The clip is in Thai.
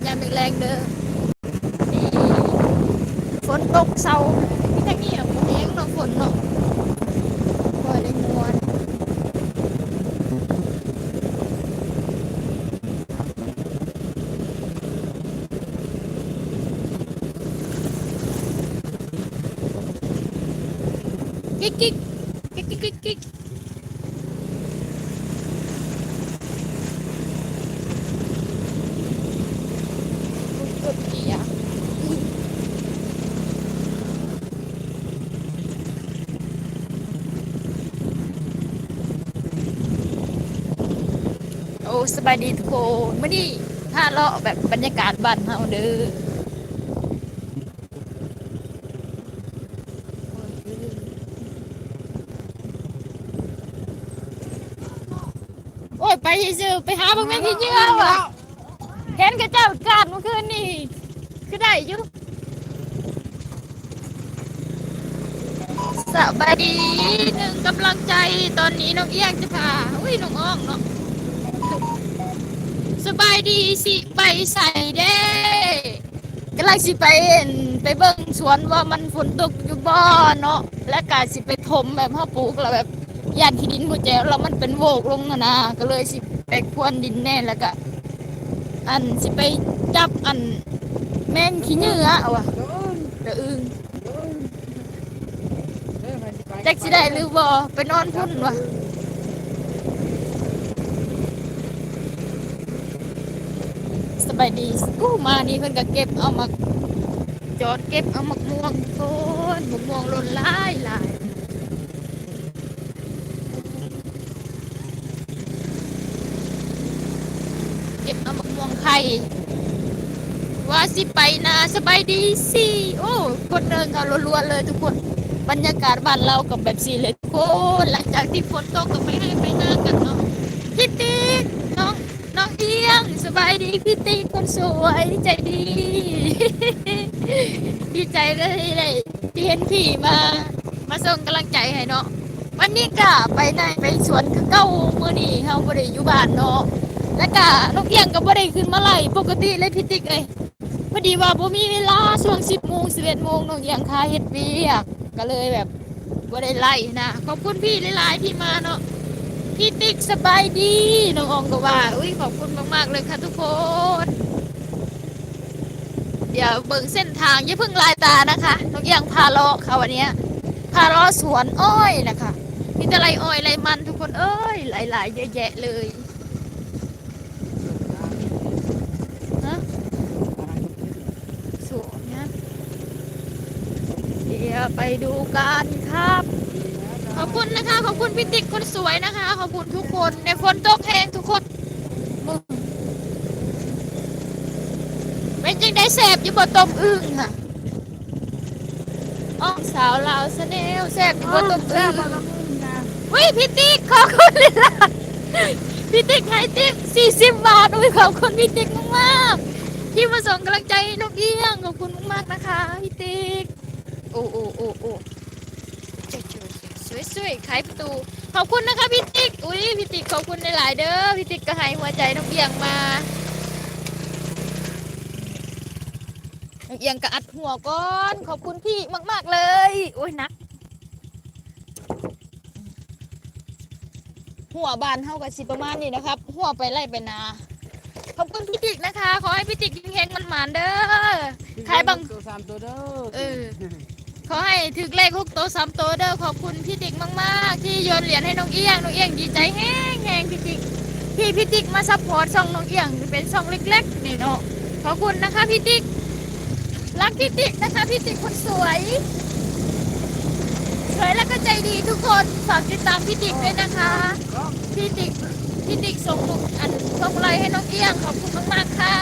ยามแรงๆเด้อนี่ฝนตกเศร้าที่ทางนี้ผมเองเนาะฝนเนาะบ่ได้มวนกิ๊กกิ๊กกิ๊กกิ๊กกิ๊กกิ๊กกุดเกียร์โอ้สบายดีทุกคนมื้อนี้ถ้าเลาะแบบบรรยากาศบ้านเฮาเด้อโอ้ยไปซื่อๆไปหาบ่แม่นที่เชื่อว่ะเห็นกับเจ้ากาดเมื่อคืนนี่คือได้อยู่ สบายดีหนึ่งกำลังใจตอนนี้น้องเอี้ยงจะพาอุ้ยน้องอ้องเนาะสบายดีสิไปใส่เด้กำลังสิไปเห็นไปเบิ่งสวนว่ามันฝนตกอยู่บ่เนาะและกาสิไปถมแบบพ่อปลูกแล้วแบบย่านที่ดินบ่แจ๋วแล้วมันเป็นโวกลงนะก็เลยสิไปพรวนดินแน่แล้วก็อันสิไปจับอันแม่งขี้เหงื่อเอาวะเด้ออึงแจ็คสิได้หรือบ่ไปนอนพุ่นวะสบายดีกู้มานี่เพิ่นก็เก็บเอามาจอดเก็บเอามะม่วงโคนมะม่วงหล่นหลายหลายเก็บเอามะม่วงไข่ว่าสิไปนาสบายดีสิโอ้คนเดินเขารัวๆเลยทุกคนบรรยากาศบ้านเรากับแบบสีเลยทุกคนหลังจากที่ฝนตกก็ไม่ให้ไปนากันเนาะพี่ติ๊กน้องเอียงสบายดีพี่ติ๊กคนสวยใจดีดีใจเลยที่เห็นพี่มาส่งกำลังใจให้เนาะวันนี้ก็ไปไหนไปสวนคือเก้ามื้อนี้เฮาบ่ได้อยู่บ้านเนาะแล้วก็น้องเอียงก็บ่ได้ขึ้นมาไล่ปกติเลยพี่ติ๊กเอ้ยพอดีว่าบ่มีเวลาช่วง10 โมง 11 โมงน้องเอียงคาเฮ็ดเวียกก็เลยแบบบ่ได้ไล่นะขอบคุณพี่หลายๆที่มาเนาะพี่ติ๊กสบายดีน้องอองก็ว่าอุ้ยขอบคุณมากๆเลยค่ะทุกคนเดี๋ยวเบิ่งเส้นทางอย่าเพิ่งลายตานะคะน้องเอียงพาเลาะค่ะวันนี้พาเลาะสวนอ้อยนะคะมีแต่ไรอ้อยไรมันทุกคนเอ้ยหลายๆเยอะแยะเลยฮะสวนนะเดี๋ยวไปดูกันครับขอบคุณนะคะขอบคุณพี่ติ๊กคนสวยนะคะขอบคุณทุกคนในฝนตกแห้งทุกคนมึงเป็นจังได้แสบอยู่บ่ต้มอึ่งค่ะอ้อสาวลาวสเนลแสบอยู่บ่ต้มอึ่งวิพี่ติ๊กขอบคุณเลยล่ะพี่ติ๊กให้ติ๊ก40 บาทอุ้ยขอบคุณพี่ติ๊กมากๆที่มาส่งกำลังใจนกเอี้ยงขอบคุณมากๆนะคะพี่ติ๊กโอ้โอ้โอ้โอ้สวยๆขายประตูขอบคุณนะคะพี่ติ๊กอุ้ยพี่ติ๊กขอบคุณหลายๆเด้อพี่ติ๊กก็ให้หัวใจนกเอี้ยงมานกเอี้ยงก็อัดหัวก่อนขอบคุณพี่มากๆเลยโอ้ยนักหัวบานเท่ากับสิประมาณนี้นะครับหัวไปไล่ไปนาขอบคุณพี่ติ๊กนะคะขอให้พี่ติ๊กเฮงๆมันหมานเด้อขายบังตัว3 ตัวเด้อขอให้ถึกเลข6 ตัว 3 ตัวเด้อขอบคุณพี่ติ๊กมากๆที่โยนเหรียญให้น้องเอี้ยงน้องเอี้ยงดีใจแห้งพี่ติ๊กพี่ติ๊กมาซัพพอร์ตช่องน้องเอี้ยงเป็นช่องเล็กๆนี่เนาะขอบคุณนะคะพี่ติ๊กรักพี่ติ๊กนะคะพี่ติ๊กคนสวยแล้วก็ใจดีทุกคนฝากติดตามพี่ติ๊กด้วยนะคะพี่ติ๊กส่งส่งไลน์ให้น้องเอี้ยงขอบคุณมากๆค่ะ